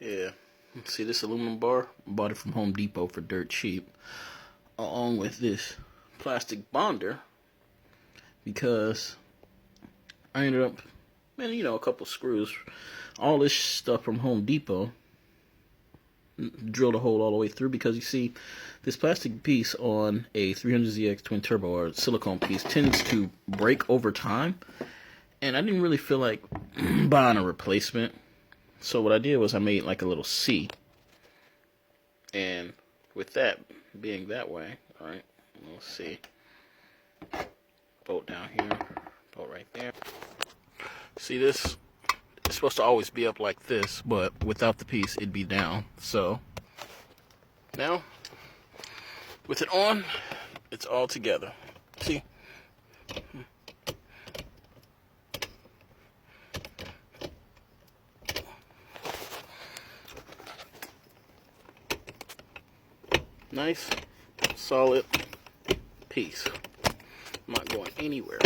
Yeah. See this aluminum bar? Bought it from Home Depot for dirt cheap. Along with this plastic bonder. Because I ended up, a couple screws. All this stuff from Home Depot. Drilled a hole all the way through because you see, this plastic piece on a 300ZX twin turbo or silicone piece tends to break over time. And I didn't really feel like buying a replacement. So what I did was I made like a little C. And with that being that way, alright, let's see. Bolt down here, bolt right there. See this? It's supposed to always be up like this, but without the piece, it'd be down. So now, with it on, it's all together. See? Nice, solid piece. Not going anywhere.